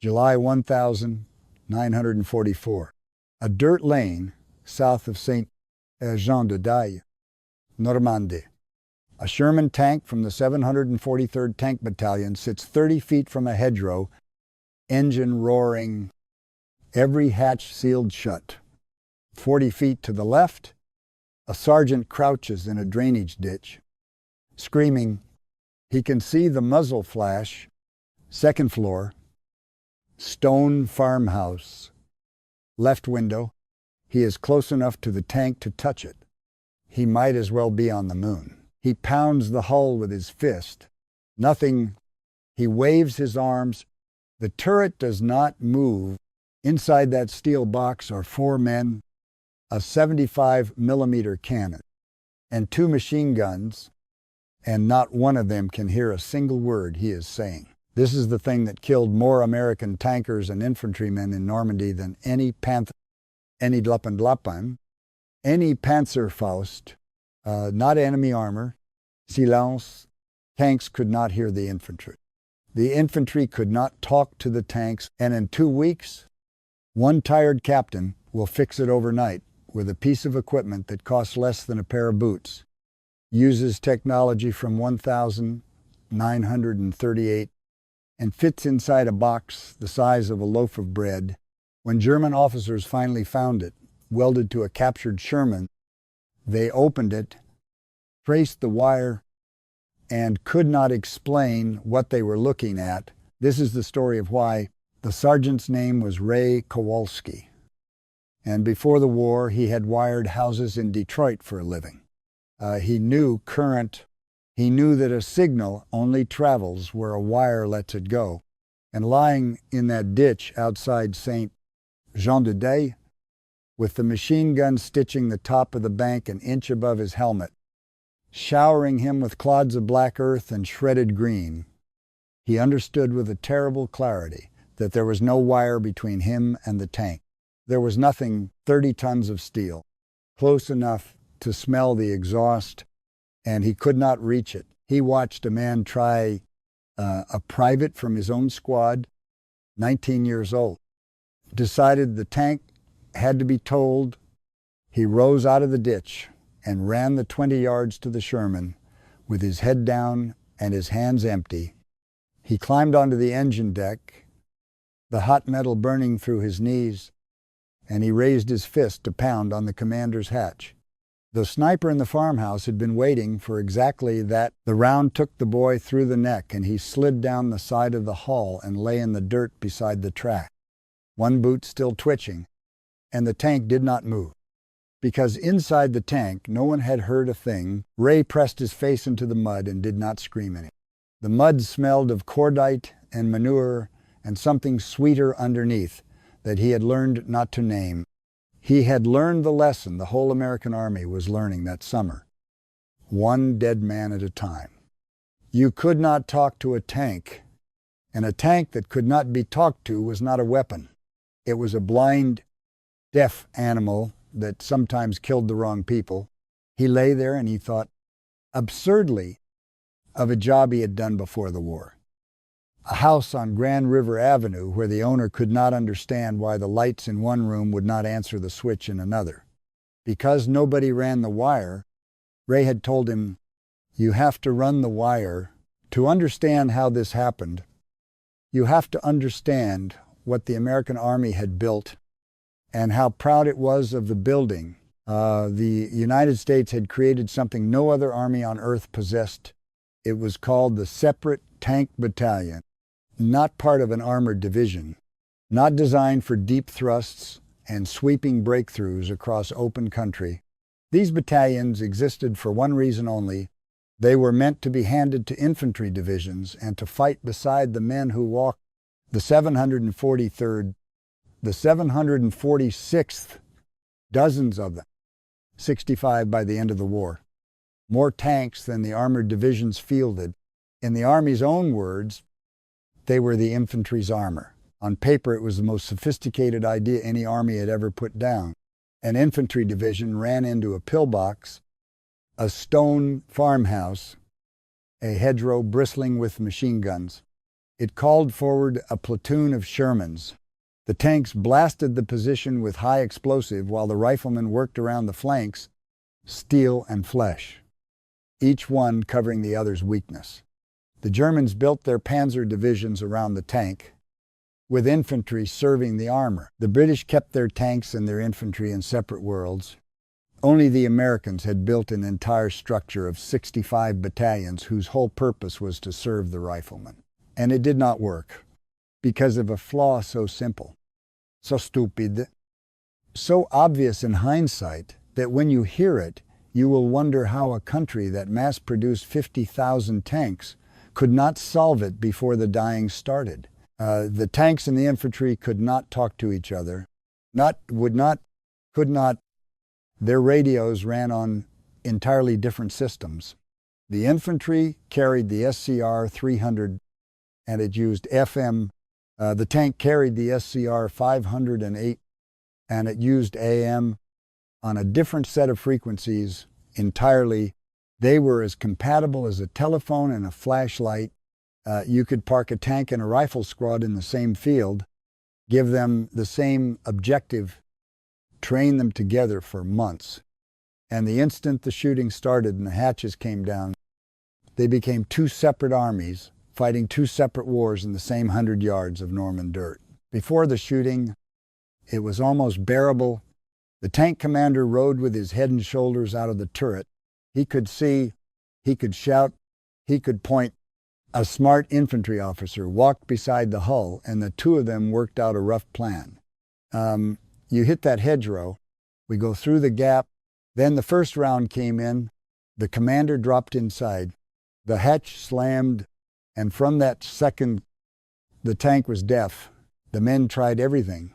July 1944. A dirt lane south of Saint-Jean-de-Daille, Normandy. A Sherman tank from the 743rd Tank Battalion sits 30 feet from a hedgerow, engine roaring, every hatch sealed shut. 40 feet to the left, a sergeant crouches in a drainage ditch, screaming. He can see the muzzle flash, second floor, stone farmhouse, left window. He is close enough to the tank to touch it. He might as well be on the moon. He pounds the hull with his fist. Nothing. He waves his arms. The turret does not move. Inside that steel box are 4 men, a 75-millimeter cannon, and 2 machine guns, and not one of them can hear a single word he is saying. This is the thing that killed more American tankers and infantrymen in Normandy than any Panther, any Lappenlappen, any Panzerfaust, not enemy armor, silence. Tanks could not hear the infantry. The infantry could not talk to the tanks, and in 2 weeks, one tired captain will fix it overnight with a piece of equipment that costs less than a pair of boots, uses technology from 1938, and fits inside a box the size of a loaf of bread. When German officers finally found it, welded to a captured Sherman, they opened it, traced the wire, and could not explain what they were looking at. This is the story of why the sergeant's name was Ray Kowalski. And before the war, he had wired houses in Detroit for a living. He knew current. He knew that a signal only travels where a wire lets it go. And lying in that ditch outside Saint-Jean-de-Daille, with the machine gun stitching the top of the bank an inch above his helmet, showering him with clods of black earth and shredded green, he understood with a terrible clarity that there was no wire between him and the tank. There was nothing 30 tons of steel, close enough to smell the exhaust, and he could not reach it. He watched a man try, a private from his own squad, 19 years old, decided the tank had to be told. He rose out of the ditch and ran the 20 yards to the Sherman with his head down and his hands empty. He climbed onto the engine deck, the hot metal burning through his knees, and he raised his fist to pound on the commander's hatch. The sniper in the farmhouse had been waiting for exactly that. The round took the boy through the neck, and he slid down the side of the hall and lay in the dirt beside the track, one boot still twitching, and the tank did not move. Because inside the tank, no one had heard a thing. Ray pressed his face into the mud and did not scream any. The mud smelled of cordite and manure and something sweeter underneath that he had learned not to name. He had learned the lesson the whole American Army was learning that summer. One dead man at a time. You could not talk to a tank, and a tank that could not be talked to was not a weapon. It was a blind, deaf animal that sometimes killed the wrong people. He lay there and he thought absurdly of a job he had done before the war. A house on Grand River Avenue where the owner could not understand why the lights in one room would not answer the switch in another. Because nobody ran the wire, Ray had told him, you have to run the wire. To understand how this happened, you have to understand what the American Army had built and how proud it was of the building. The United States had created something no other army on earth possessed. It was called the Separate Tank Battalion, not part of an armored division, not designed for deep thrusts and sweeping breakthroughs across open country. These battalions existed for one reason only. They were meant to be handed to infantry divisions and to fight beside the men who walked the 743rd, the 746th, dozens of them, 65 by the end of the war. More tanks than the armored divisions fielded. In the Army's own words, they were the infantry's armor. On paper, it was the most sophisticated idea any army had ever put down. An infantry division ran into a pillbox, a stone farmhouse, a hedgerow bristling with machine guns. It called forward a platoon of Shermans. The tanks blasted the position with high explosive while the riflemen worked around the flanks, steel and flesh, each one covering the other's weakness. The Germans built their panzer divisions around the tank, with infantry serving the armor. The British kept their tanks and their infantry in separate worlds. Only the Americans had built an entire structure of 65 battalions whose whole purpose was to serve the riflemen. And it did not work because of a flaw so simple, so stupid, so obvious in hindsight that when you hear it, you will wonder how a country that mass-produced 50,000 tanks could not solve it before the dying started. The tanks and the infantry could not talk to each other, could not. Their radios ran on entirely different systems. The infantry carried the SCR 300 and it used FM. The tank carried the SCR 508 and it used AM on a different set of frequencies entirely. They were as compatible as a telephone and a flashlight. You could park a tank and a rifle squad in the same field, give them the same objective, train them together for months. And the instant the shooting started and the hatches came down, they became two separate armies fighting two separate wars in the same 100 yards of Norman dirt. Before the shooting, it was almost bearable. The tank commander rode with his head and shoulders out of the turret. He could see, he could shout, he could point. A smart infantry officer walked beside the hull, and the two of them worked out a rough plan. You hit that hedgerow, we go through the gap, then the first round came in, the commander dropped inside, the hatch slammed, and from that second, the tank was deaf. The men tried everything.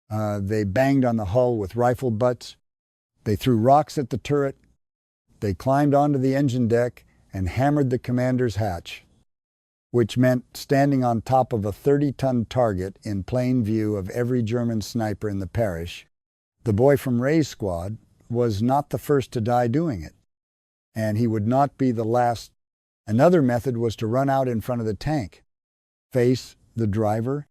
They banged on the hull with rifle butts, they threw rocks at the turret, they climbed onto the engine deck and hammered the commander's hatch, which meant standing on top of a 30-ton target in plain view of every German sniper in the parish. The boy from Ray's squad was not the first to die doing it, and he would not be the last. Another method was to run out in front of the tank, face the driver,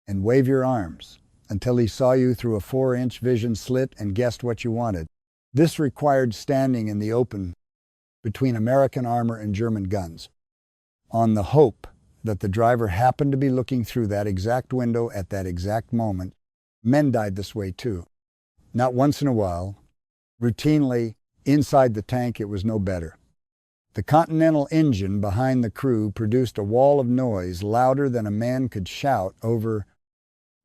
and wave your arms until he saw you through a 4-inch vision slit and guessed what you wanted. This required standing in the open between American armor and German guns, on the hope that the driver happened to be looking through that exact window at that exact moment. Men died this way too. Not once in a while. Routinely, inside the tank, it was no better. The Continental engine behind the crew produced a wall of noise louder than a man could shout over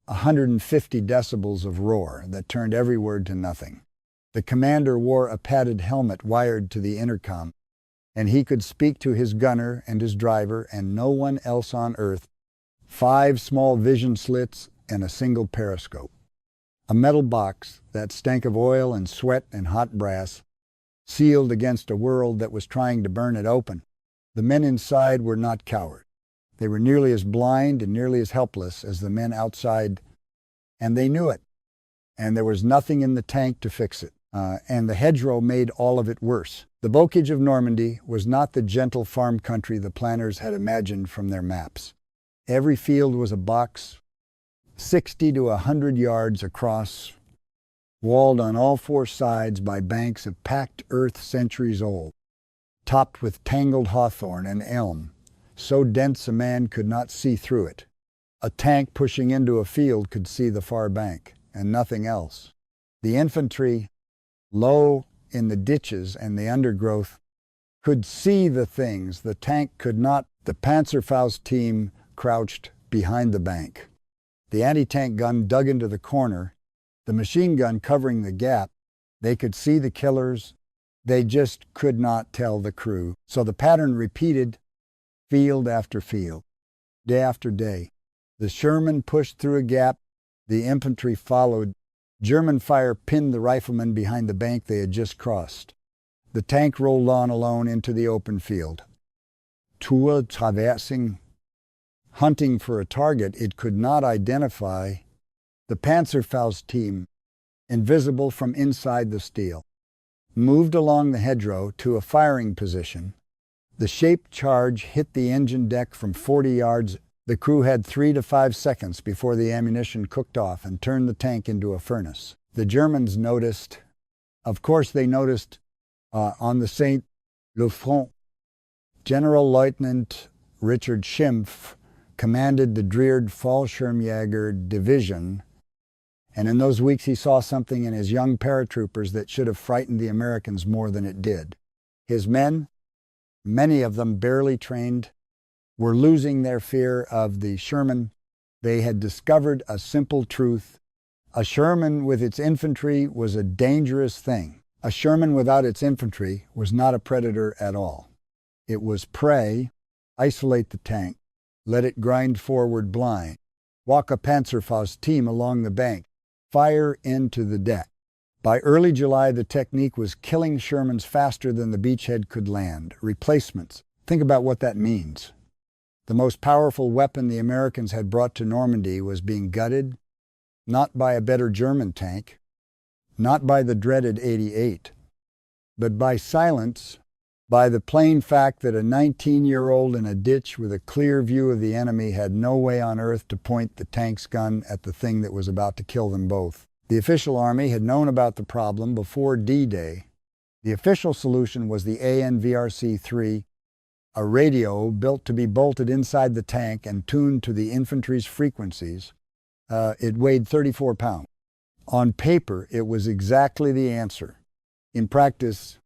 150 decibels of roar that turned every word to nothing. The commander wore a padded helmet wired to the intercom, and he could speak to his gunner and his driver and no one else on earth. 5 small vision slits and a single periscope. A metal box that stank of oil and sweat and hot brass, sealed against a world that was trying to burn it open. The men inside were not cowards. They were nearly as blind and nearly as helpless as the men outside, and they knew it. And there was nothing in the tank to fix it. And the hedgerow made all of it worse. The bocage of Normandy was not the gentle farm country the planners had imagined from their maps. Every field was a box, 60 to 100 yards across, walled on all 4 sides by banks of packed earth centuries old, topped with tangled hawthorn and elm, so dense a man could not see through it. A tank pushing into a field could see the far bank, and nothing else. The infantry, low in the ditches and the undergrowth, could see the things the tank could not. The Panzerfaust team crouched behind the bank. The anti-tank gun dug into the corner, the machine gun covering the gap. They could see the killers. They just could not tell the crew. So the pattern repeated field after field, day after day. The Sherman pushed through a gap. The infantry followed. German fire pinned the riflemen behind the bank they had just crossed. The tank rolled on alone into the open field. Tour traversing, hunting for a target it could not identify. The Panzerfaust team, invisible from inside the steel, moved along the hedgerow to a firing position. The shaped charge hit the engine deck from 40 yards The crew had 3 to 5 seconds before the ammunition cooked off and turned the tank into a furnace. The Germans noticed, of course they noticed on the St. Le Front, General Lieutenant Richard Schimpf commanded the Dreerd Fallschirmjäger Division, and in those weeks he saw something in his young paratroopers that should have frightened the Americans more than it did. His men, many of them barely trained, were losing their fear of the Sherman. They had discovered a simple truth. A Sherman with its infantry was a dangerous thing. A Sherman without its infantry was not a predator at all. It was prey. Isolate the tank. Let it grind forward blind. Walk a Panzerfaust team along the bank. Fire into the deck. By early July, the technique was killing Shermans faster than the beachhead could land. Replacements. Think about what that means. The most powerful weapon the Americans had brought to Normandy was being gutted, not by a better German tank, not by the dreaded 88, but by silence, by the plain fact that a 19-year-old in a ditch with a clear view of the enemy had no way on earth to point the tank's gun at the thing that was about to kill them both. The official army had known about the problem before D-Day. The official solution was the ANVRC-3, a radio built to be bolted inside the tank and tuned to the infantry's frequencies. It weighed 34 pounds. On paper, it was exactly the answer. In practice,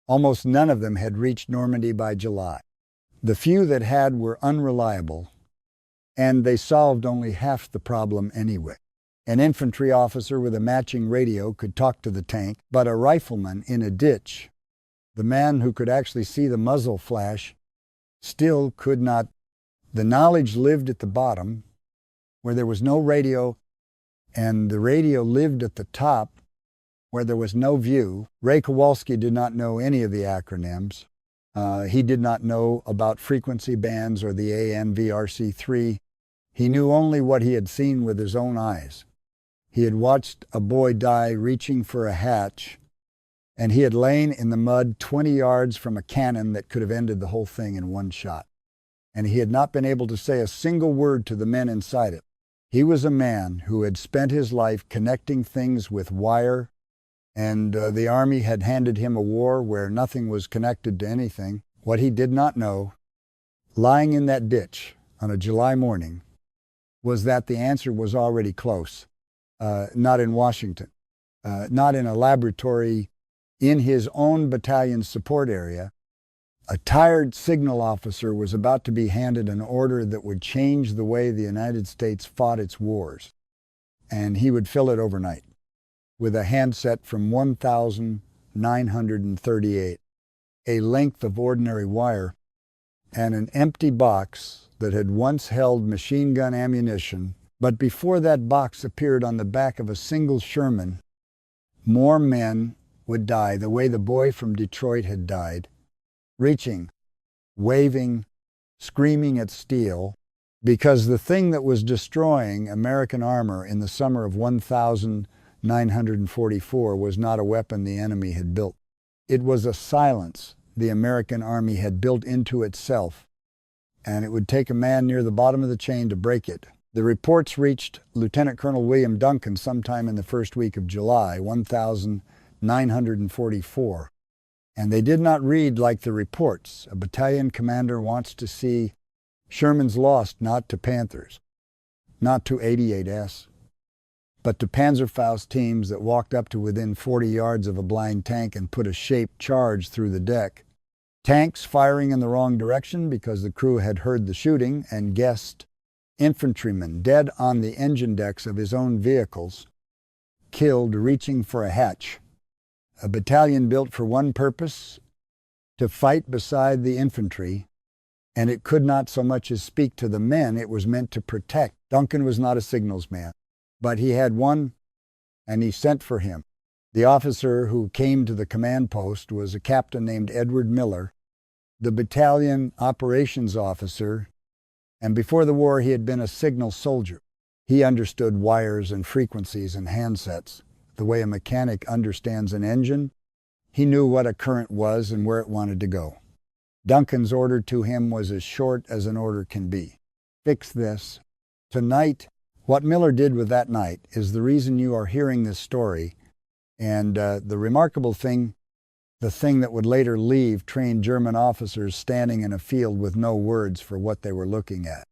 almost none of them had reached Normandy by July. The few that had were unreliable, and they solved only half the problem anyway. An infantry officer with a matching radio could talk to the tank, but a rifleman in a ditch, the man who could actually see the muzzle flash, still could not. The knowledge lived at the bottom, where there was no radio, and the radio lived at the top, where there was no view. Ray Kowalski did not know any of the acronyms. He did not know about frequency bands or the ANVRC-3. He knew only what he had seen with his own eyes. He had watched a boy die reaching for a hatch, and he had lain in the mud 20 yards from a cannon that could have ended the whole thing in one shot. And he had not been able to say a single word to the men inside it. He was a man who had spent his life connecting things with wire, and the Army had handed him a war where nothing was connected to anything. What he did not know, lying in that ditch on a July morning, was that the answer was already close. Not in Washington, not in a laboratory in his own battalion's support area. A tired signal officer was about to be handed an order that would change the way the United States fought its wars, and he would fill it overnight with a handset from 1,938, a length of ordinary wire, and an empty box that had once held machine gun ammunition. But before that box appeared on the back of a single Sherman, more men would die the way the boy from Detroit had died, reaching, waving, screaming at steel, because the thing that was destroying American armor in the summer of 1944 was not a weapon the enemy had built. It was a silence the American army had built into itself, and it would take a man near the bottom of the chain to break it. The reports reached Lieutenant Colonel William Duncan sometime in the first week of July, 1944. And they did not read like the reports. A battalion commander wants to see Shermans lost not to Panthers, not to 88S, but to Panzerfaust teams that walked up to within 40 yards of a blind tank and put a shaped charge through the deck. Tanks firing in the wrong direction because the crew had heard the shooting and guessed. Infantrymen dead on the engine decks of his own vehicles, killed reaching for a hatch. A battalion built for one purpose, to fight beside the infantry, and it could not so much as speak to the men. It was meant to protect. Duncan was not a signals man, but he had one, and he sent for him. The officer who came to the command post was a captain named Edward Miller, the battalion operations officer, and before the war he had been a signal soldier. He understood wires and frequencies and handsets the way a mechanic understands an engine. He knew what a current was and where it wanted to go. Duncan's order to him was as short as an order can be. fix this. Tonight, what Miller did with that night is the reason you are hearing this story. And the remarkable thing, the thing that would later leave trained German officers standing in a field with no words for what they were looking at,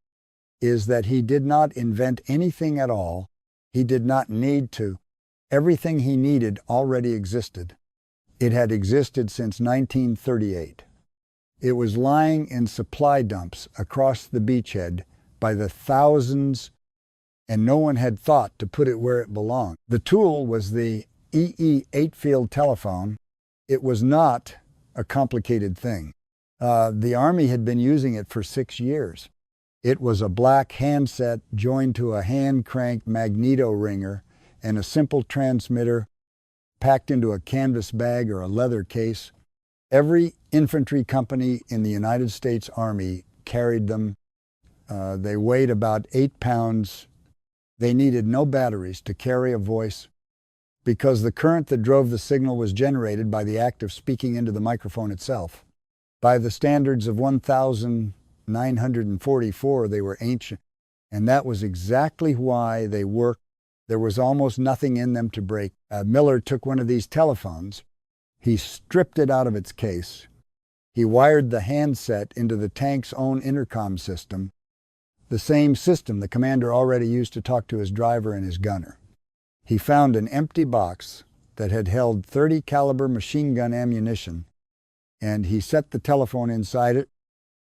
is that he did not invent anything at all. He did not need to. Everything he needed already existed. It had existed since 1938. It was lying in supply dumps across the beachhead by the thousands, and no one had thought to put it where it belonged. The tool was the EE 8-field telephone. It was not a complicated thing. The Army had been using it for 6 years. It was a black handset joined to a hand-crank magneto ringer and a simple transmitter packed into a canvas bag or a leather case. Every infantry company in the United States Army carried them. They weighed about 8 pounds. They needed no batteries to carry a voice because the current that drove the signal was generated by the act of speaking into the microphone itself. By the standards of 1944, they were ancient, and that was exactly why they worked. There was almost nothing in them to break. Miller took one of these telephones. He stripped it out of its case. He wired the handset into the tank's own intercom system, the same system the commander already used to talk to his driver and his gunner. He found an empty box that had held .30 caliber machine gun ammunition, and he set the telephone inside it,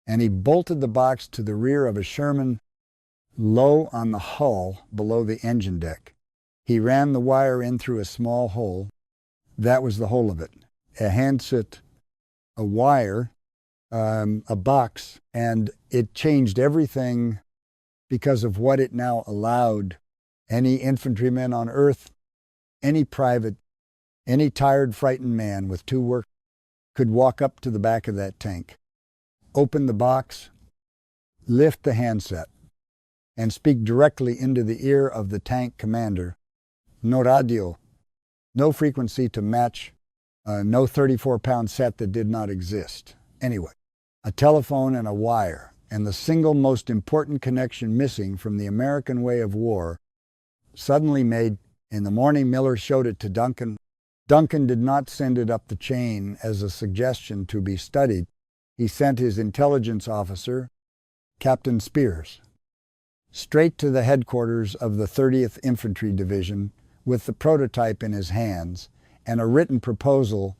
and he bolted the box to the rear of a Sherman low on the hull below the engine deck. He ran the wire in through a small hole. That was the whole of it. A handset, a wire, a box, and it changed everything because of what it now allowed any infantryman on earth, any private, any tired, frightened man with 2 work could walk up to the back of that tank, open the box, lift the handset, and speak directly into the ear of the tank commander. No radio, no frequency to match, no 34-pound set that did not exist. Anyway, a telephone and a wire, and the single most important connection missing from the American way of war, suddenly made. In the morning, Miller showed it to Duncan. Duncan did not send it up the chain as a suggestion to be studied. He sent his intelligence officer, Captain Spears, straight to the headquarters of the 30th Infantry Division with the prototype in his hands and a written proposal.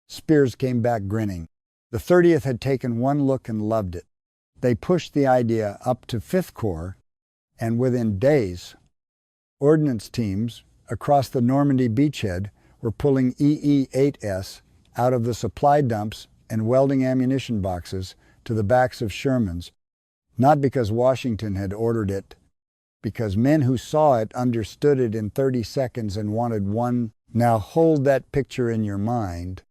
Spears came back grinning. The 30th had taken one look and loved it. They pushed the idea up to 5th Corps, and within days, ordnance teams across the Normandy beachhead were pulling EE-8S out of the supply dumps and welding ammunition boxes to the backs of Shermans, not because Washington had ordered it, because men who saw it understood it in 30 seconds and wanted one. Now hold that picture in your mind.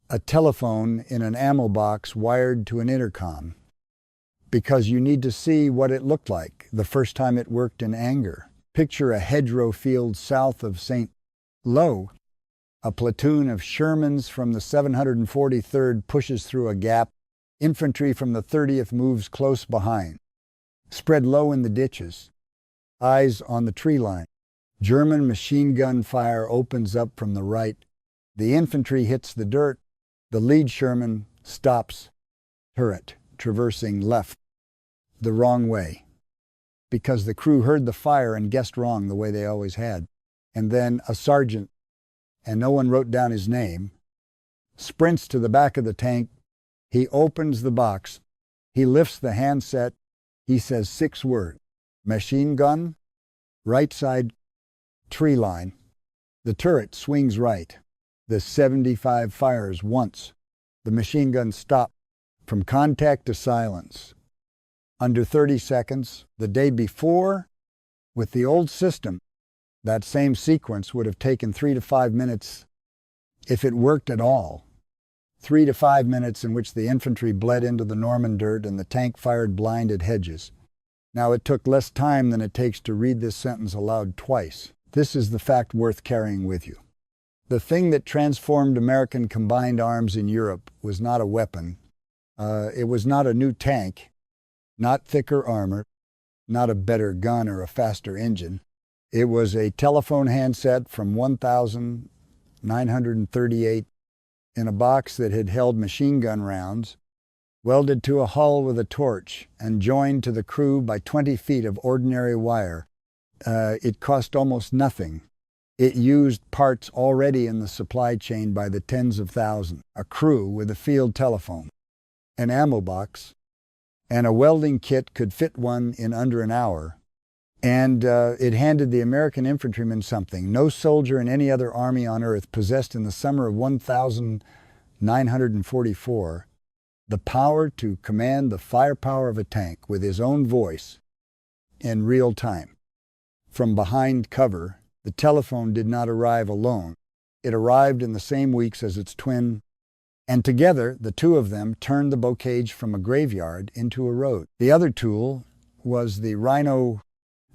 A telephone in an ammo box wired to an intercom, because you need to see what it looked like the first time it worked in anger. Picture a hedgerow field south of St. Lo. A platoon of Shermans from the 743rd pushes through a gap. Infantry from the 30th moves close behind. Spread low in the ditches. Eyes on the tree line. German machine gun fire opens up from the right. The infantry hits the dirt. The lead Sherman stops. Turret traversing left, the wrong way, because the crew heard the fire and guessed wrong the way they always had. And then a sergeant, and no one wrote down his name, sprints to the back of the tank. He opens the box. He lifts the handset. He says 6 words. Machine gun, right side, tree line. The turret swings right. The 75 fires once. The machine gun stopped from contact to silence. Under 30 seconds, the day before, with the old system, that same sequence would have taken 3 to 5 minutes if it worked at all. 3 to 5 minutes in which the infantry bled into the Norman dirt and the tank fired blind at hedges. Now it took less time than it takes to read this sentence aloud twice. This is the fact worth carrying with you. The thing that transformed American combined arms in Europe was not a weapon. It was not a new tank, not thicker armor. not a better gun or a faster engine. It was a telephone handset from 1938 in a box that had held machine gun rounds, welded to a hull with a torch and joined to the crew by 20 feet of ordinary wire. It cost almost nothing. It used parts already in the supply chain by the tens of thousands, a crew with a field telephone, an ammo box, and a welding kit could fit one in under an hour. And it handed the American infantrymen something no soldier in any other army on earth possessed in the summer of 1944, the power to command the firepower of a tank with his own voice in real time. From behind cover, the telephone did not arrive alone. It arrived in the same weeks as its twin, and together the two of them turned the bocage from a graveyard into a road. The other tool was the Rhino.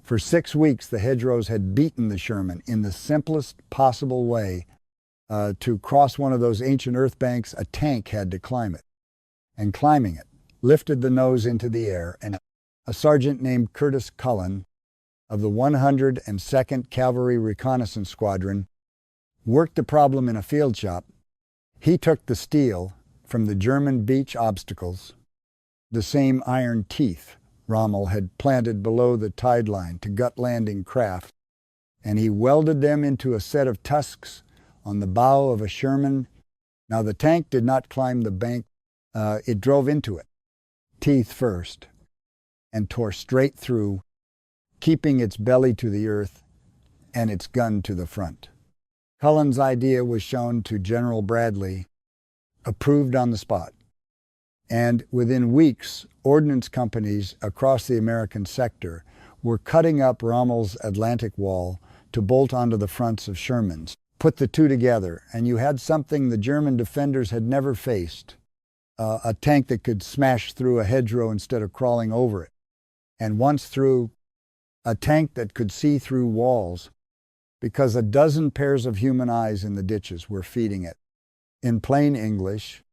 For 6 weeks, the hedgerows had beaten the Sherman in the simplest possible way. To cross one of those ancient earth banks, a tank had to climb it. And climbing it, lifted the nose into the air, and a sergeant named Curtis Cullen of the 102nd Cavalry Reconnaissance Squadron worked the problem in a field shop. He took the steel from the German beach obstacles, the same iron teeth Rommel had planted below the tide line to gut landing craft, and he welded them into a set of tusks on the bow of a Sherman. Now the tank did not climb the bank, it drove into it, teeth first, and tore straight through, keeping its belly to the earth and its gun to the front. Cullen's idea was shown to General Bradley, approved on the spot. And within weeks, ordnance companies across the American sector were cutting up Rommel's Atlantic Wall to bolt onto the fronts of Sherman's. Put the two together, and you had something the German defenders had never faced, a tank that could smash through a hedgerow instead of crawling over it, and once through a tank that could see through walls because a dozen pairs of human eyes in the ditches were feeding it. In plain English,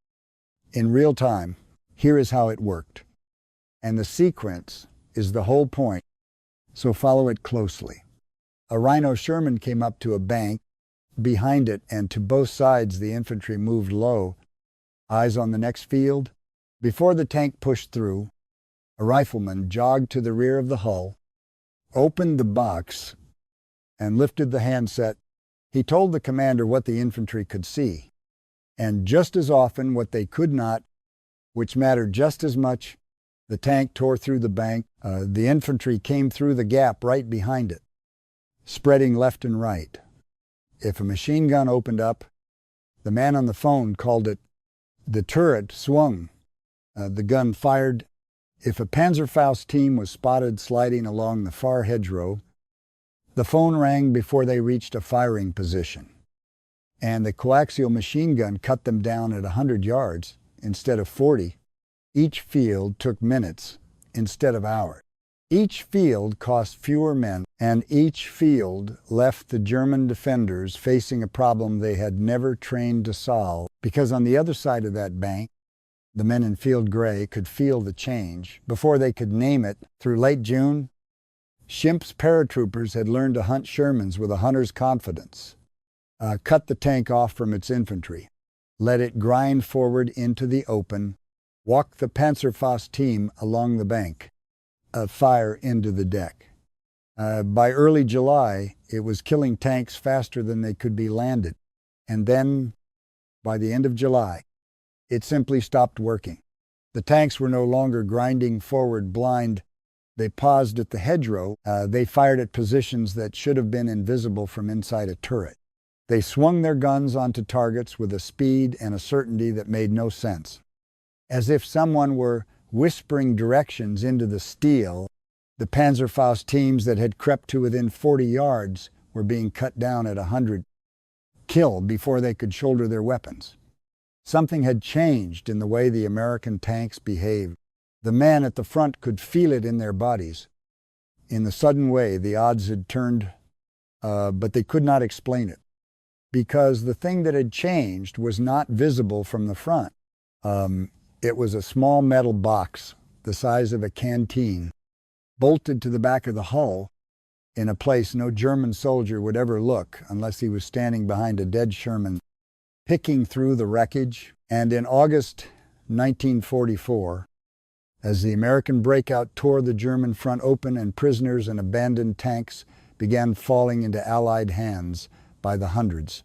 in real time, here is how it worked. And the sequence is the whole point, so follow it closely. A Rhino Sherman came up to a bank behind it, and to both sides the infantry moved low, eyes on the next field. Before the tank pushed through, a rifleman jogged to the rear of the hull, opened the box, and lifted the handset. He told the commander what the infantry could see, and just as often what they could not, which mattered just as much. The tank tore through the bank. The infantry came through the gap right behind it, spreading left and right. If a machine gun opened up, the man on the phone called it the turret swung. The gun fired. If a Panzerfaust team was spotted sliding along the far hedgerow, the phone rang before they reached a firing position, and the coaxial machine gun cut them down at 100 yards instead of 40. Each field took minutes instead of hours. Each field cost fewer men, and each field left the German defenders facing a problem they had never trained to solve, because on the other side of that bank, the men in field gray could feel the change before they could name it. Through late June, Schimpf's paratroopers had learned to hunt Shermans with a hunter's confidence. Cut the tank off from its infantry, let it grind forward into the open, walk the Panzerfaust team along the bank, fire into the deck. By early July, it was killing tanks faster than they could be landed. And then, by the end of July, it simply stopped working. The tanks were no longer grinding forward blind. They paused at the hedgerow. They fired at positions that should have been invisible from inside a turret. They swung their guns onto targets with a speed and a certainty that made no sense. As if someone were whispering directions into the steel, the Panzerfaust teams that had crept to within 40 yards were being cut down at 100, killed before they could shoulder their weapons. Something had changed in the way the American tanks behaved. The men at the front could feel it in their bodies. In the sudden way, the odds had turned, but they could not explain it, because the thing that had changed was not visible from the front. It was a small metal box the size of a canteen bolted to the back of the hull in a place no German soldier would ever look unless he was standing behind a dead Sherman, picking through the wreckage. And in August 1944, as the American breakout tore the German front open and prisoners and abandoned tanks began falling into Allied hands by the hundreds,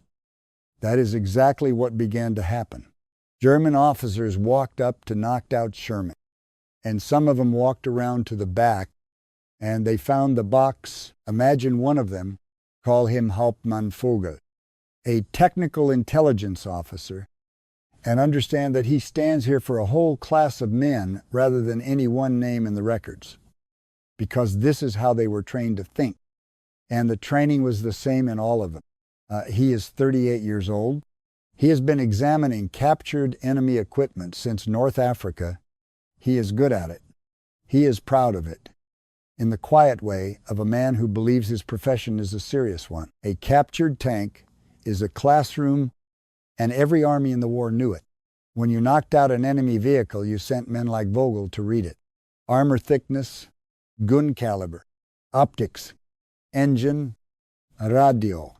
that is exactly what began to happen. German officers walked up to knock out Sherman, and some of them walked around to the back, and they found the box. Imagine one of them, call him Hauptmann Vogel, a technical intelligence officer, and understand that he stands here for a whole class of men rather than any one name in the records, because this is how they were trained to think. And the training was the same in all of them. He is 38 years old. He has been examining captured enemy equipment since North Africa. He is good at it. He is proud of it, in the quiet way of a man who believes his profession is a serious one. A captured tank is a classroom, and every army in the war knew it. When you knocked out an enemy vehicle, you sent men like Vogel to read it. Armor thickness, gun caliber, optics, engine, radio.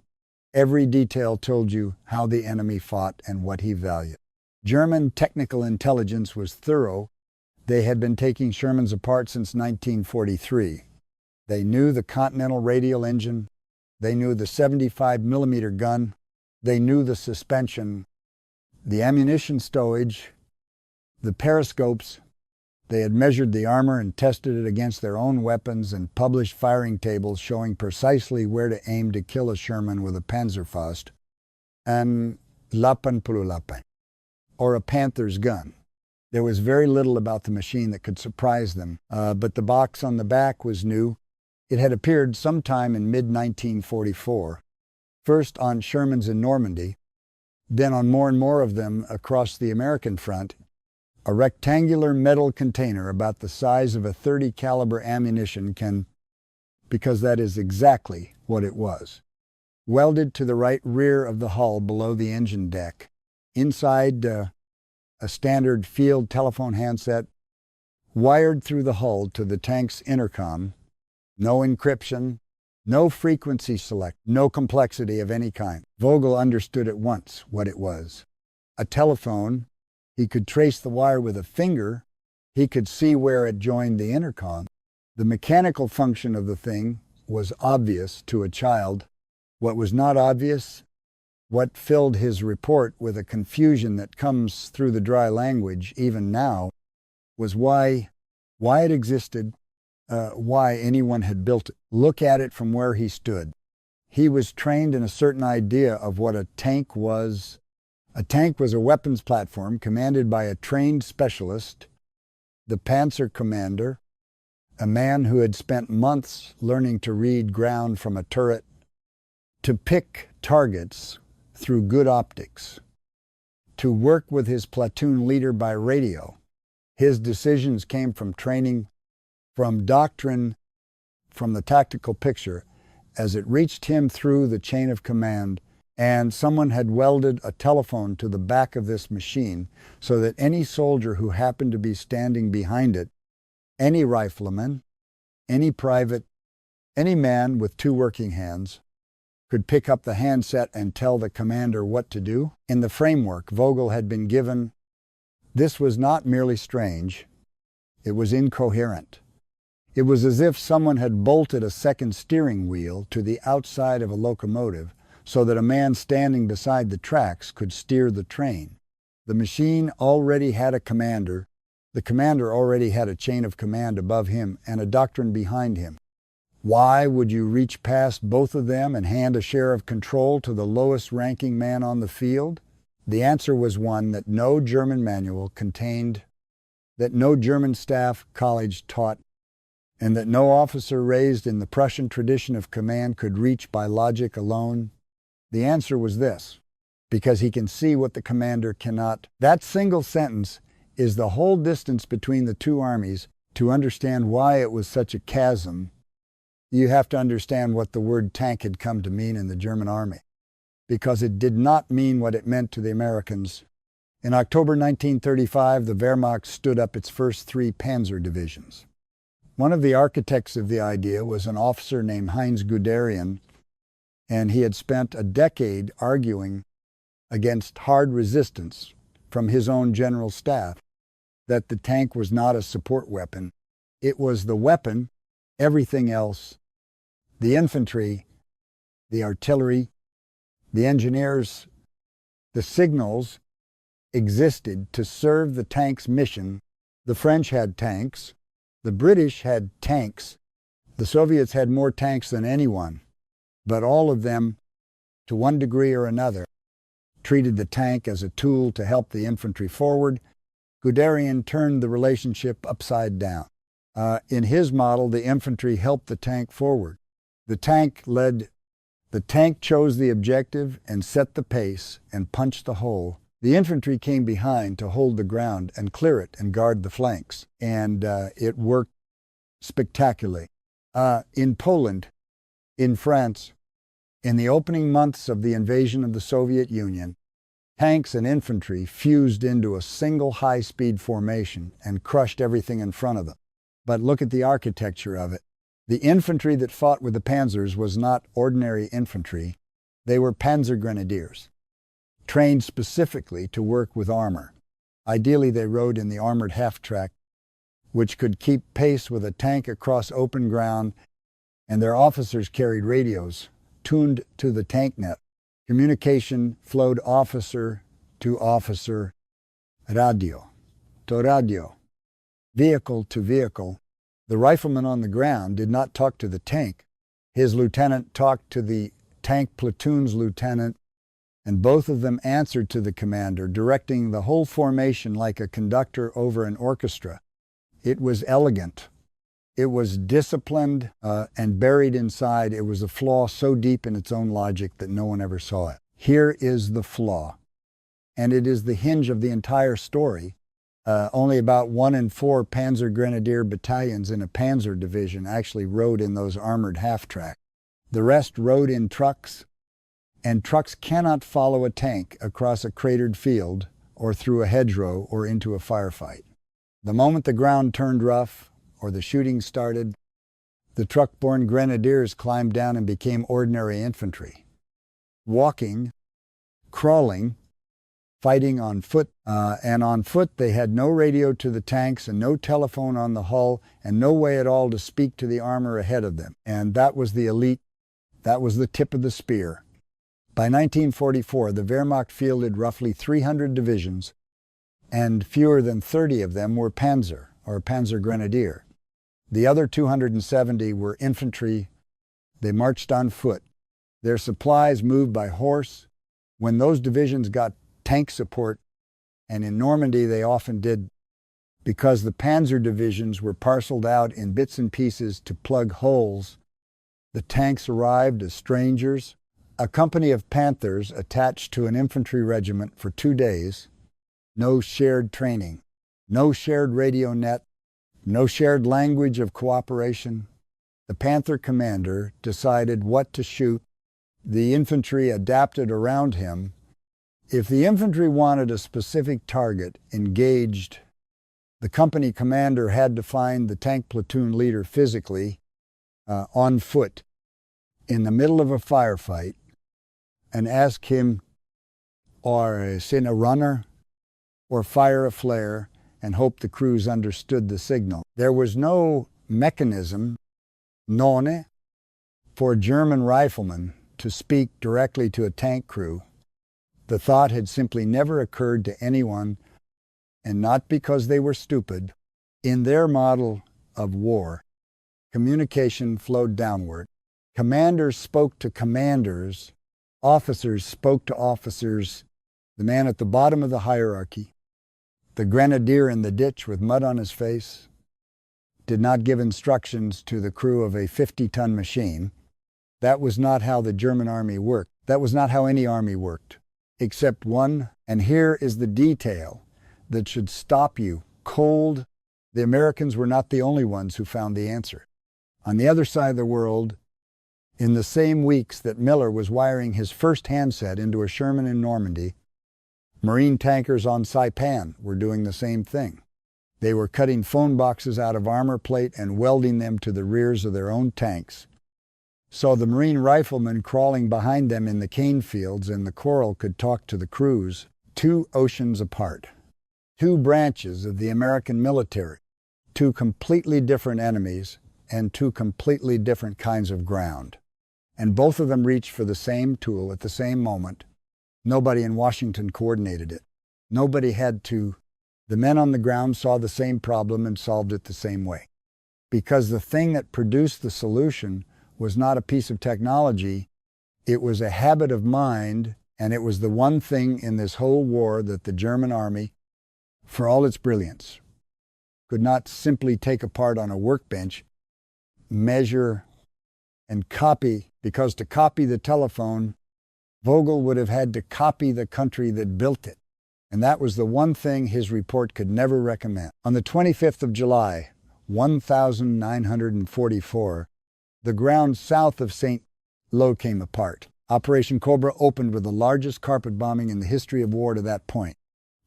Every detail told you how the enemy fought and what he valued. German technical intelligence was thorough. They had been taking Shermans apart since 1943. They knew the Continental radial engine. They knew the 75-millimeter gun. They knew the suspension, the ammunition stowage, the periscopes. They had measured the armor and tested it against their own weapons and published firing tables showing precisely where to aim to kill a Sherman with a Panzerfaust, and Lappenpululappen, or a Panther's gun. There was very little about the machine that could surprise them, but the box on the back was new. It had appeared sometime in mid-1944, first on Shermans in Normandy, then on more and more of them across the American front. A rectangular metal container about the size of a .30 caliber ammunition because that is exactly what it was. Welded to the right rear of the hull below the engine deck. Inside, a standard field telephone handset wired through the hull to the tank's intercom. No encryption, no frequency select, no complexity of any kind. Vogel understood at once what it was. A telephone. He could trace the wire with a finger. He could see where it joined the intercom. The mechanical function of the thing was obvious to a child. What was not obvious, what filled his report with a confusion that comes through the dry language even now, was why it existed, why anyone had built it. Look at it from where he stood. He was trained in a certain idea of what a tank was. A tank was a weapons platform commanded by a trained specialist, the Panzer commander, a man who had spent months learning to read ground from a turret, to pick targets through good optics, to work with his platoon leader by radio. His decisions came from training, from doctrine, from the tactical picture, as it reached him through the chain of command. And someone had welded a telephone to the back of this machine so that any soldier who happened to be standing behind it, any rifleman, any private, any man with two working hands, could pick up the handset and tell the commander what to do. In the framework Vogel had been given, this was not merely strange, it was incoherent. It was as if someone had bolted a second steering wheel to the outside of a locomotive so that a man standing beside the tracks could steer the train. The machine already had a commander. The commander already had a chain of command above him and a doctrine behind him. Why would you reach past both of them and hand a share of control to the lowest ranking man on the field? The answer was one that no German manual contained, that no German staff college taught, and that no officer raised in the Prussian tradition of command could reach by logic alone. The answer was this: because he can see what the commander cannot. That single sentence is the whole distance between the two armies. To understand why it was such a chasm, you have to understand what the word tank had come to mean in the German army, because it did not mean what it meant to the Americans. In October 1935, the Wehrmacht stood up its first 3 Panzer divisions. One of the architects of the idea was an officer named Heinz Guderian, and he had spent a decade arguing against hard resistance from his own general staff that the tank was not a support weapon. It was the weapon, everything else, the infantry, the artillery, the engineers, the signals existed to serve the tank's mission. The French had tanks, the British had tanks, the Soviets had more tanks than anyone, but all of them, to one degree or another, treated the tank as a tool to help the infantry forward. Guderian turned the relationship upside down. In his model, the infantry helped the tank forward. The tank chose the objective and set the pace and punched the hole. The infantry came behind to hold the ground and clear it and guard the flanks, and it worked spectacularly. In Poland, in France, in the opening months of the invasion of the Soviet Union, tanks and infantry fused into a single high-speed formation and crushed everything in front of them. But look at the architecture of it. The infantry that fought with the panzers was not ordinary infantry. They were panzer grenadiers, trained specifically to work with armor. Ideally, they rode in the armored half-track, which could keep pace with a tank across open ground, and their officers carried radios tuned to the tank net. Communication flowed officer to officer, radio to radio, vehicle to vehicle. The rifleman on the ground did not talk to the tank. His lieutenant talked to the tank platoon's lieutenant, and both of them answered to the commander, directing the whole formation like a conductor over an orchestra. It was elegant. It was disciplined, and buried inside, it was a flaw so deep in its own logic that no one ever saw it. Here is the flaw, and it is the hinge of the entire story. Only about 1 in 4 Panzer Grenadier battalions in a Panzer division actually rode in those armored half-track. The rest rode in trucks, and trucks cannot follow a tank across a cratered field or through a hedgerow or into a firefight. The moment the ground turned rough or the shooting started, the truck-borne grenadiers climbed down and became ordinary infantry, walking, crawling, fighting on foot, and on foot they had no radio to the tanks and no telephone on the hull and no way at all to speak to the armor ahead of them. And that was the elite, that was the tip of the spear. By 1944, the Wehrmacht fielded roughly 300 divisions, and fewer than 30 of them were Panzer, or Panzer Grenadier. The other 270 were infantry. They marched on foot. Their supplies moved by horse. When those divisions got tank support, and in Normandy they often did, because the Panzer divisions were parceled out in bits and pieces to plug holes, the tanks arrived as strangers. A company of Panthers attached to an infantry regiment for 2 days, no shared training, no shared radio net, no shared language of cooperation. The Panther commander decided what to shoot. The infantry adapted around him. If the infantry wanted a specific target engaged, the company commander had to find the tank platoon leader physically, on foot, in the middle of a firefight, and ask him, or send a runner, or fire a flare, and hope the crews understood the signal. There was no mechanism, none, for German riflemen to speak directly to a tank crew. The thought had simply never occurred to anyone, and not because they were stupid. In their model of war, communication flowed downward. Commanders spoke to commanders, officers spoke to officers, the man at the bottom of the hierarchy, the grenadier in the ditch with mud on his face, did not give instructions to the crew of a 50-ton machine. That was not how the German army worked. That was not how any army worked, except one. And here is the detail that should stop you cold. The Americans were not the only ones who found the answer. On the other side of the world, in the same weeks that Miller was wiring his first handset into a Sherman in Normandy, Marine tankers on Saipan were doing the same thing. They were cutting phone boxes out of armor plate and welding them to the rears of their own tanks. So the Marine riflemen crawling behind them in the cane fields and the coral could talk to the crews 2 oceans apart. 2 branches of the American military, 2 completely different enemies, and 2 completely different kinds of ground. And both of them reached for the same tool at the same moment. Nobody in Washington coordinated it. Nobody had to. The men on the ground saw the same problem and solved it the same way. Because the thing that produced the solution was not a piece of technology, it was a habit of mind, and it was the one thing in this whole war that the German army, for all its brilliance, could not simply take apart on a workbench, measure, and copy, because to copy the telephone, Vogel would have had to copy the country that built it. And that was the one thing his report could never recommend. On the 25th of July, 1944, the ground south of St. Lo came apart. Operation Cobra opened with the largest carpet bombing in the history of war to that point.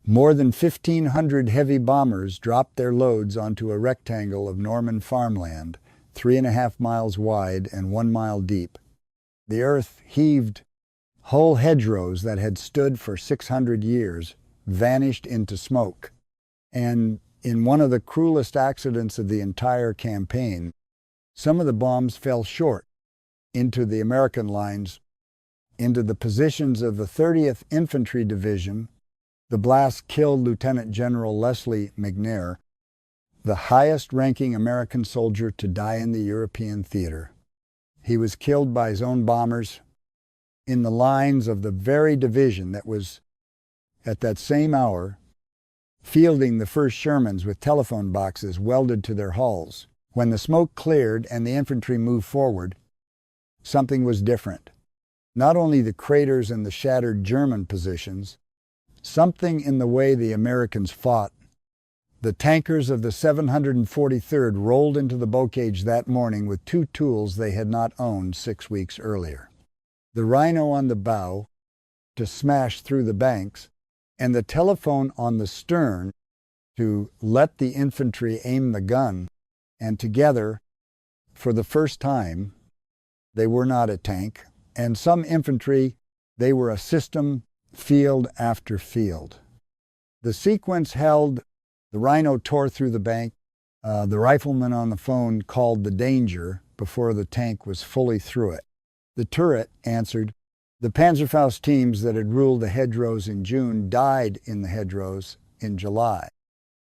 More than 1,500 heavy bombers dropped their loads onto a rectangle of Norman farmland, 3.5 miles wide and 1 mile deep. The earth heaved. Whole hedgerows that had stood for 600 years vanished into smoke. And in one of the cruelest accidents of the entire campaign, some of the bombs fell short into the American lines, into the positions of the 30th Infantry Division. The blast killed Lieutenant General Leslie McNair, the highest-ranking American soldier to die in the European theater. He was killed by his own bombers in the lines of the very division that was, at that same hour, fielding the first Shermans with telephone boxes welded to their hulls. When the smoke cleared and the infantry moved forward, something was different. Not only the craters and the shattered German positions, something in the way the Americans fought. The tankers of the 743rd rolled into the bocage that morning with 2 tools they had not owned 6 weeks earlier. The rhino on the bow to smash through the banks, and the telephone on the stern to let the infantry aim the gun. And together, for the first time, they were not a tank. And some infantry, they were a system, field after field. The sequence held. The rhino tore through the bank. The rifleman on the phone called the danger before the tank was fully through it. The turret answered. The Panzerfaust teams that had ruled the hedgerows in June died in the hedgerows in July,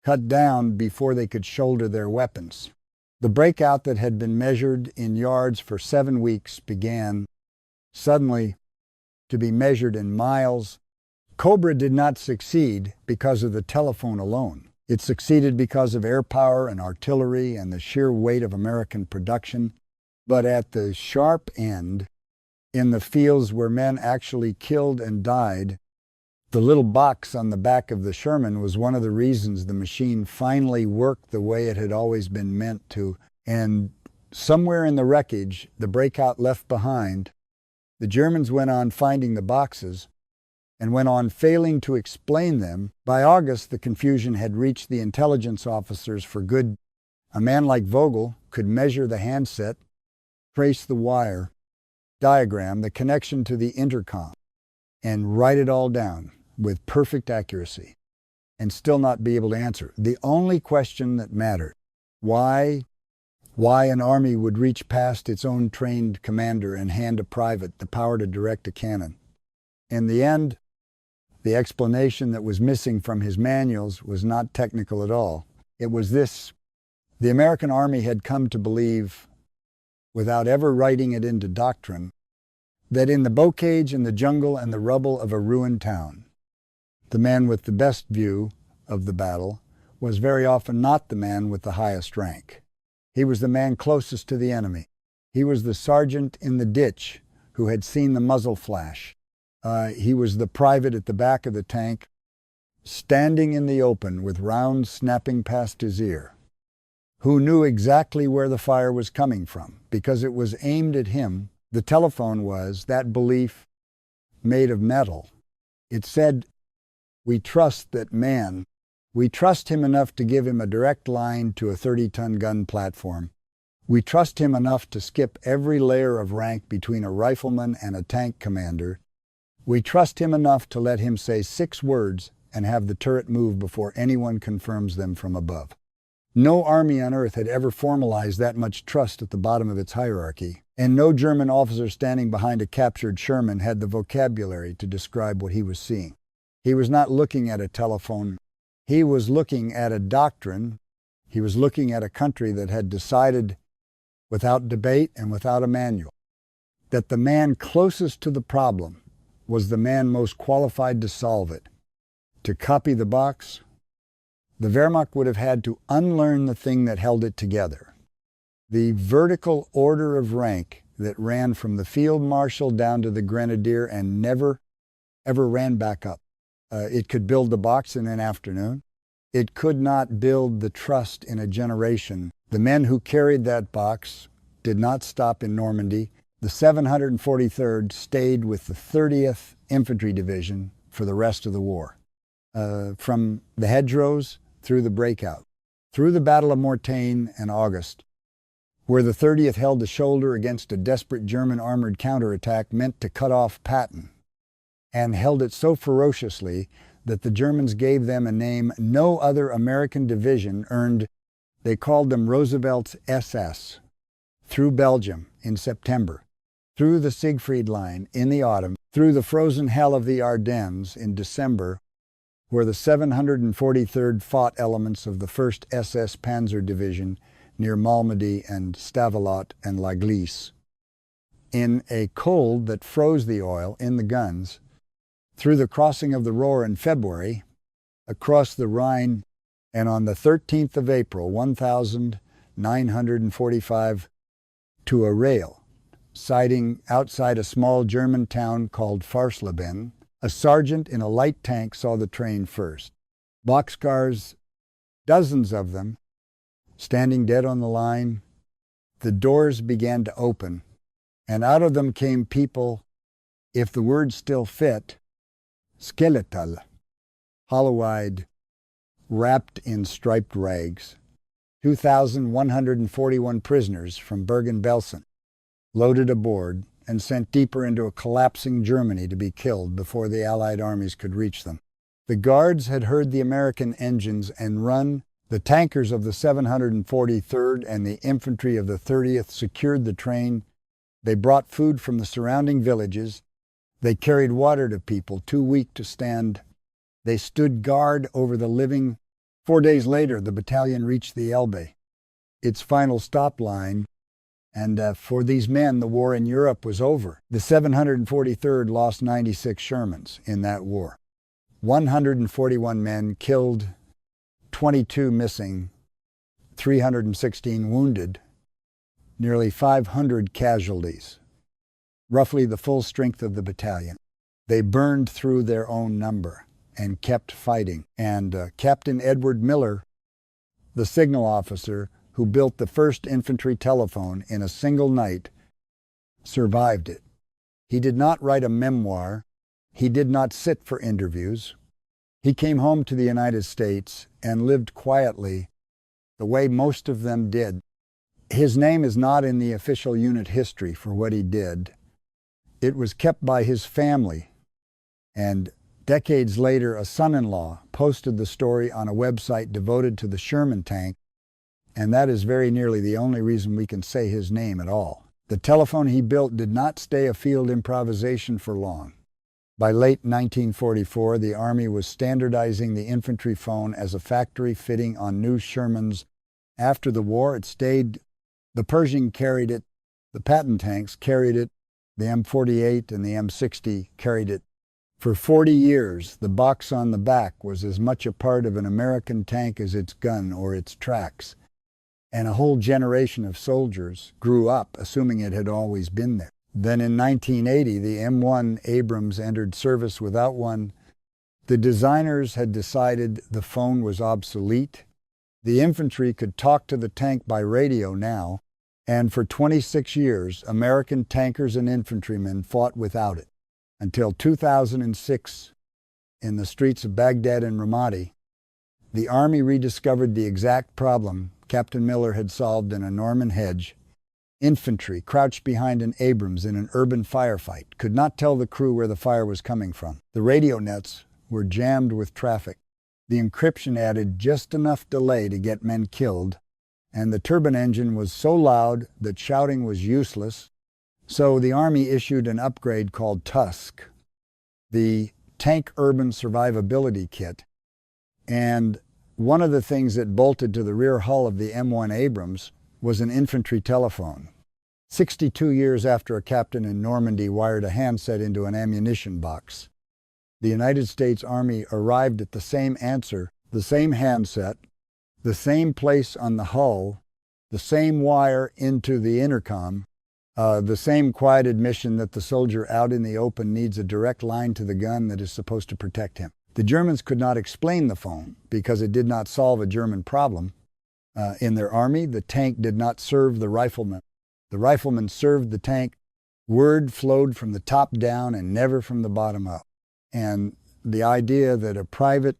cut down before they could shoulder their weapons. The breakout that had been measured in yards for 7 weeks began suddenly to be measured in miles. Cobra did not succeed because of the telephone alone. It succeeded because of air power and artillery and the sheer weight of American production. But at the sharp end, in the fields where men actually killed and died, the little box on the back of the Sherman was one of the reasons the machine finally worked the way it had always been meant to. And somewhere in the wreckage, the breakout left behind, the Germans went on finding the boxes and went on failing to explain them. By August, the confusion had reached the intelligence officers for good. A man like Vogel could measure the handset, trace the wire, diagram the connection to the intercom, and write it all down with perfect accuracy, and still not be able to answer the only question that mattered: why an army would reach past its own trained commander and hand a private the power to direct a cannon. In the end, the explanation that was missing from his manuals was not technical at all. It was this: the American army had come to believe, without ever writing it into doctrine, that in the bocage and the jungle and the rubble of a ruined town, the man with the best view of the battle was very often not the man with the highest rank. He was the man closest to the enemy. He was the sergeant in the ditch who had seen the muzzle flash. He was the private at the back of the tank, standing in the open with rounds snapping past his ear, who knew exactly where the fire was coming from because it was aimed at him. The telephone was, that belief, made of metal. It said, "We trust that man We trust him enough to give him a direct line to a 30-ton gun platform. We trust him enough to skip every layer of rank between a rifleman and a tank commander. We trust him enough to let him say 6 words and have the turret move before anyone confirms them from above. No army on earth had ever formalized that much trust at the bottom of its hierarchy, and no German officer standing behind a captured Sherman had the vocabulary to describe what he was seeing. He was not looking at a telephone. He was looking at a doctrine. He was looking at a country that had decided, without debate and without a manual, that the man closest to the problem was the man most qualified to solve it. To copy the box, the Wehrmacht would have had to unlearn the thing that held it together. The vertical order of rank that ran from the field marshal down to the grenadier and never, ever ran back up. It could build the box in an afternoon. It could not build the trust in a generation. The men who carried that box did not stop in Normandy. The 743rd stayed with the 30th Infantry Division for the rest of the war. From the hedgerows through the breakout, through the Battle of Mortain and August, where the 30th held the shoulder against a desperate German armored counterattack meant to cut off Patton, and held it so ferociously that the Germans gave them a name no other American division earned. They called them Roosevelt's SS. Through Belgium in September, through the Siegfried Line in the autumn, through the frozen hell of the Ardennes in December, where the 743rd fought elements of the 1st SS Panzer Division near Malmedy and Stavelot and La Glisse. In a cold that froze the oil in the guns, through the crossing of the Ruhr in February, across the Rhine, and on the 13th of April, 1945, to a rail, sighting outside a small German town called Farsleben. A sergeant in a light tank saw the train first. Boxcars, dozens of them, standing dead on the line. The doors began to open, and out of them came people, if the words still fit, skeletal, hollow-eyed, wrapped in striped rags. 2,141 prisoners from Bergen-Belsen, loaded aboard and sent deeper into a collapsing Germany to be killed before the Allied armies could reach them. The guards had heard the American engines and run. The tankers of the 743rd and the infantry of the 30th secured the train. They brought food from the surrounding villages. They carried water to people too weak to stand. They stood guard over the living. 4 days later, the battalion reached the Elbe, its final stop line, and for these men, the war in Europe was over. The 743rd lost 96 Shermans in that war. 141 men killed, 22 missing, 316 wounded, nearly 500 casualties, roughly the full strength of the battalion. They burned through their own number and kept fighting. And Captain Edward Miller, the signal officer who built the first infantry telephone in a single night, survived it. He did not write a memoir. He did not sit for interviews. He came home to the United States and lived quietly the way most of them did. His name is not in the official unit history for what he did. It was kept by his family, and decades later, a son-in-law posted the story on a website devoted to the Sherman tank, and that is very nearly the only reason we can say his name at all. The telephone he built did not stay a field improvisation for long. By late 1944, the Army was standardizing the infantry phone as a factory fitting on new Shermans. After the war, it stayed. The Pershing carried it, the Patton tanks carried it, the M48 and the M60 carried it. For 40 years, the box on the back was as much a part of an American tank as its gun or its tracks. And a whole generation of soldiers grew up assuming it had always been there. Then in 1980, the M1 Abrams entered service without one. The designers had decided the phone was obsolete. The infantry could talk to the tank by radio now, and for 26 years, American tankers and infantrymen fought without it, until 2006, in the streets of Baghdad and Ramadi, The Army rediscovered the exact problem Captain Miller had solved in a Norman hedge. Infantry, crouched behind an Abrams in an urban firefight, could not tell the crew where the fire was coming from. The radio nets were jammed with traffic. The encryption added just enough delay to get men killed, and the turbine engine was so loud that shouting was useless. So the Army issued an upgrade called Tusk, the Tank Urban Survivability Kit. And one of the things that bolted to the rear hull of the M1 Abrams was an infantry telephone. 62 years after a captain in Normandy wired a handset into an ammunition box, the United States Army arrived at the same answer, the same handset, the same place on the hull, the same wire into the intercom, the same quiet admission that the soldier out in the open needs a direct line to the gun that is supposed to protect him. The Germans could not explain the phone because it did not solve a German problem. In their army, the tank did not serve the rifleman. The rifleman served the tank. Word flowed from the top down and never from the bottom up. And the idea that a private,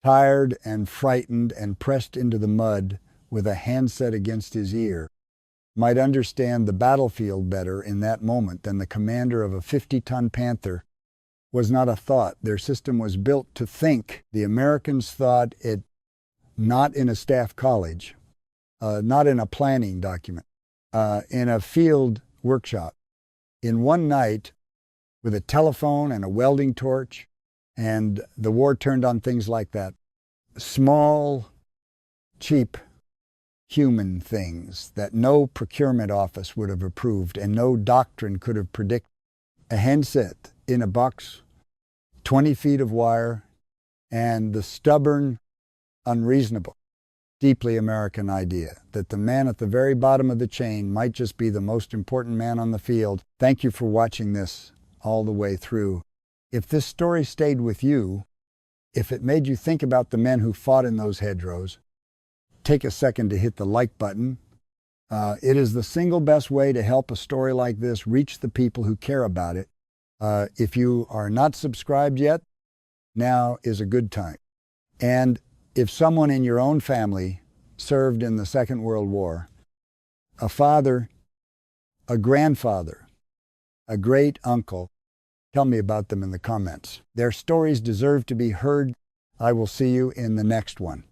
tired and frightened and pressed into the mud with a handset against his ear, might understand the battlefield better in that moment than the commander of a 50-ton Panther was not a thought. Their system was built to think. The Americans thought it not in a staff college, not in a planning document, in a field workshop, in one night with a telephone and a welding torch, and the war turned on things like that. Small, cheap, human things that no procurement office would have approved and no doctrine could have predicted. A handset in a box, 20 feet of wire, and the stubborn, unreasonable, deeply American idea that the man at the very bottom of the chain might just be the most important man on the field. Thank you for watching this all the way through. If this story stayed with you, if it made you think about the men who fought in those hedgerows, take a second to hit the like button. It is the single best way to help a story like this reach the people who care about it. If you are not subscribed yet, now is a good time. And if someone in your own family served in the Second World War, a father, a grandfather, a great uncle, tell me about them in the comments. Their stories deserve to be heard. I will see you in the next one.